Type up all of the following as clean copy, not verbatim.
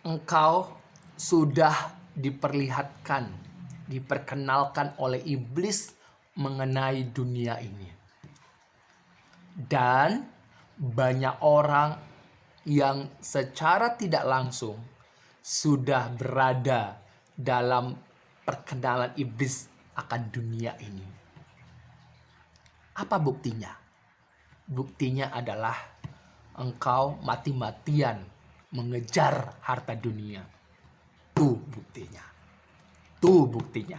engkau sudah diperkenalkan oleh iblis mengenai dunia ini. Dan banyak orang yang secara tidak langsung sudah berada dalam perkenalan iblis akan dunia ini. Apa buktinya? Buktinya adalah engkau mati-matian mengejar harta dunia. Tuh buktinya. Tuh buktinya.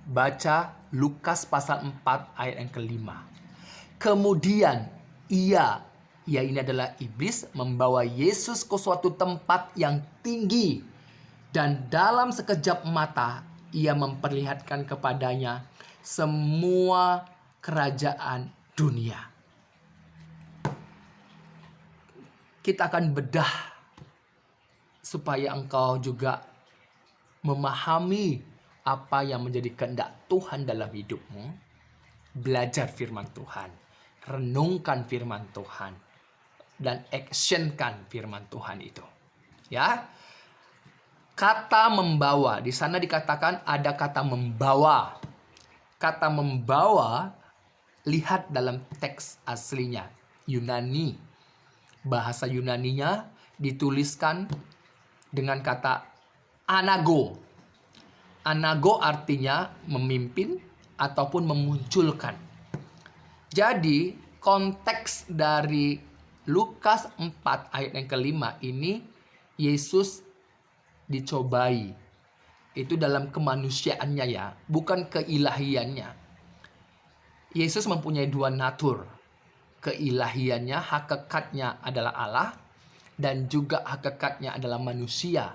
Baca Lukas pasal 4 ayat yang kelima. Kemudian ia ini adalah iblis, membawa Yesus ke suatu tempat yang tinggi. Dan dalam sekejap mata ia memperlihatkan kepadanya semua kerajaan dunia. Kita akan bedah supaya engkau juga memahami apa yang menjadi kehendak Tuhan dalam hidupmu. Belajar firman Tuhan, renungkan firman Tuhan, dan actionkan firman Tuhan itu. Ya. Kata membawa, di sana dikatakan ada kata membawa. Kata membawa, lihat dalam teks aslinya, Yunani. Bahasa Yunaninya dituliskan dengan kata anago. Anago artinya memimpin ataupun memunculkan. Jadi konteks dari Lukas 4 ayat yang kelima ini, Yesus dicobai. Itu dalam kemanusiaannya ya, bukan keilahiannya. Yesus mempunyai dua natur. Keilahiannya, hakikatnya adalah Allah, dan juga hakikatnya adalah manusia.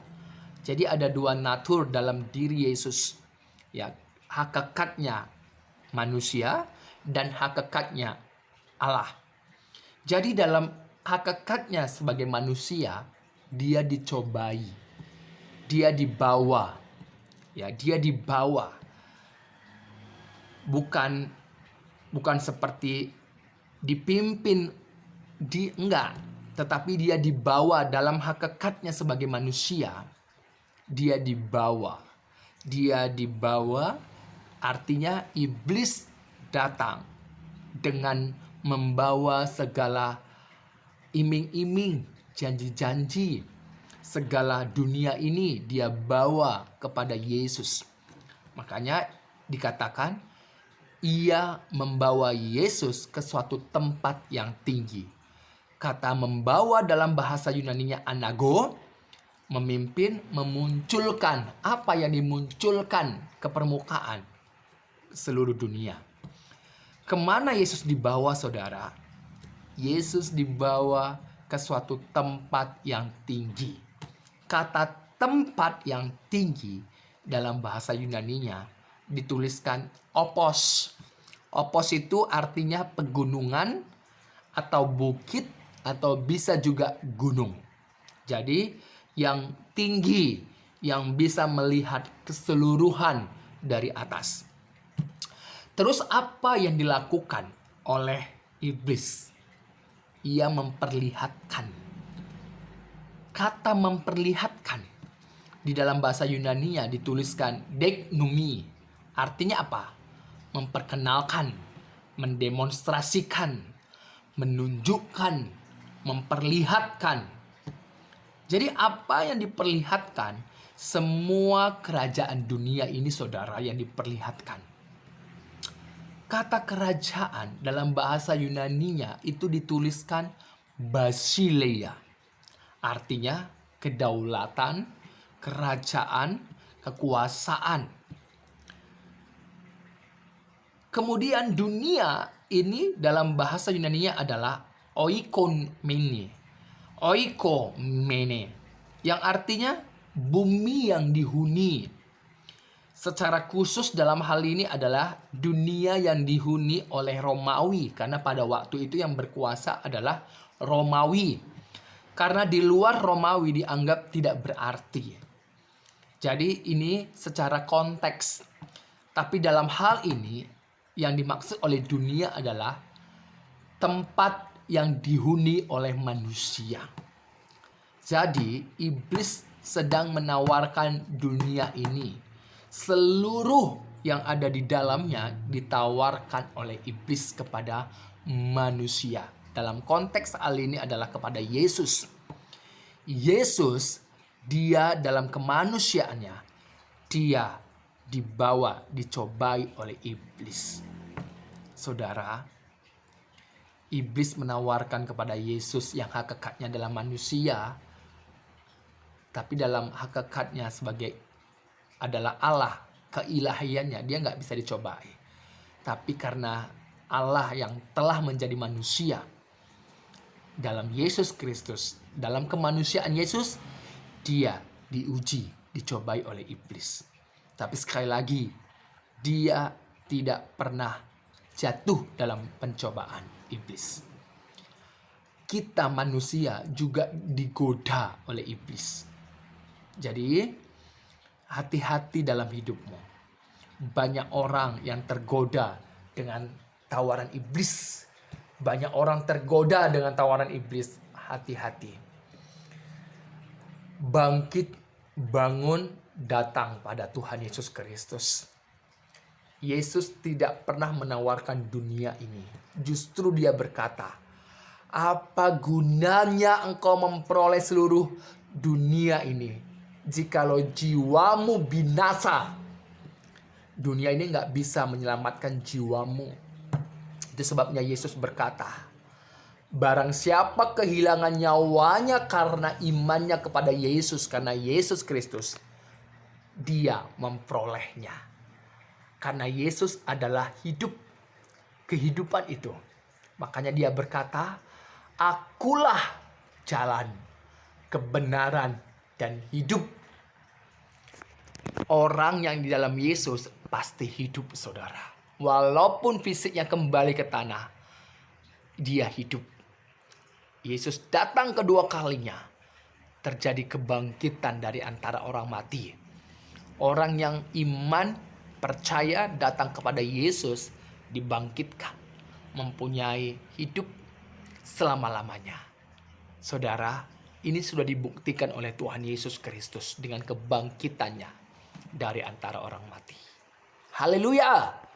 Jadi ada dua natur dalam diri Yesus. Ya, hakikatnya manusia dan hakikatnya Allah. Jadi dalam hakikatnya sebagai manusia, dia dicobai. Dia dibawa. Ya, dia dibawa. Bukan seperti dipimpin enggak, tetapi dia dibawa dalam hakikatnya sebagai manusia. Dia dibawa artinya iblis datang dengan membawa segala iming-iming, janji-janji, segala dunia ini dia bawa kepada Yesus. Makanya dikatakan ia membawa Yesus ke suatu tempat yang tinggi. Kata membawa dalam bahasa Yunaninya anago, memimpin, memunculkan. Apa yang dimunculkan ke permukaan? Seluruh dunia. Kemana Yesus dibawa, saudara? Yesus dibawa ke suatu tempat yang tinggi. Kata tempat yang tinggi dalam bahasa Yunaninya dituliskan opos. Opos itu artinya pegunungan atau bukit atau bisa juga gunung. Jadi yang tinggi, yang bisa melihat keseluruhan dari atas. Terus apa yang dilakukan oleh iblis? Ia memperlihatkan. Kata memperlihatkan di dalam bahasa Yunaninya dituliskan deiknumi. Artinya apa? Memperkenalkan, mendemonstrasikan, menunjukkan, memperlihatkan. Jadi apa yang diperlihatkan? Semua kerajaan dunia ini, saudara, yang diperlihatkan. Kata kerajaan dalam bahasa Yunaninya itu dituliskan basileia. Artinya kedaulatan, kerajaan, kekuasaan. Kemudian dunia ini dalam bahasa Yunaninya adalah oikomene. Oikomene. Yang artinya bumi yang dihuni. Secara khusus dalam hal ini adalah dunia yang dihuni oleh Romawi. Karena pada waktu itu yang berkuasa adalah Romawi. Karena di luar Romawi dianggap tidak berarti. Jadi ini secara konteks. Tapi dalam hal ini yang dimaksud oleh dunia adalah tempat yang dihuni oleh manusia. Jadi, iblis sedang menawarkan dunia ini. Seluruh yang ada di dalamnya ditawarkan oleh iblis kepada manusia. Dalam konteks hal ini adalah kepada Yesus. Yesus, dia dalam kemanusiaannya, dia dicobai oleh iblis. Saudara, iblis menawarkan kepada Yesus yang hakikatnya adalah manusia, tapi dalam hakikatnya sebagai adalah Allah, keilahiannya, dia nggak bisa dicobai. Tapi karena Allah yang telah menjadi manusia, dalam Yesus Kristus, dalam kemanusiaan Yesus, dia diuji, dicobai oleh iblis. Tapi sekali lagi, dia tidak pernah jatuh dalam pencobaan iblis. Kita manusia juga digoda oleh iblis. Jadi, hati-hati dalam hidupmu. Banyak orang yang tergoda dengan tawaran iblis. Banyak orang tergoda dengan tawaran iblis. Hati-hati. Bangkit, bangun, datang pada Tuhan Yesus Kristus. Yesus tidak pernah menawarkan dunia ini. Justru dia berkata, apa gunanya engkau memperoleh seluruh dunia ini jikalau jiwamu binasa? Dunia ini gak bisa menyelamatkan jiwamu. Itu sebabnya Yesus berkata, barang siapa kehilangan nyawanya karena imannya kepada Yesus, karena Yesus Kristus, dia memperolehnya. Karena Yesus adalah hidup, kehidupan itu. Makanya dia berkata, akulah jalan, kebenaran, dan hidup. Orang yang di dalam Yesus pasti hidup, saudara. Walaupun fisiknya kembali ke tanah, dia hidup. Yesus datang kedua kalinya. Terjadi kebangkitan dari antara orang mati. Orang yang iman, percaya, datang kepada Yesus, dibangkitkan. Mempunyai hidup selama-lamanya. Saudara, ini sudah dibuktikan oleh Tuhan Yesus Kristus dengan kebangkitannya dari antara orang mati. Haleluya!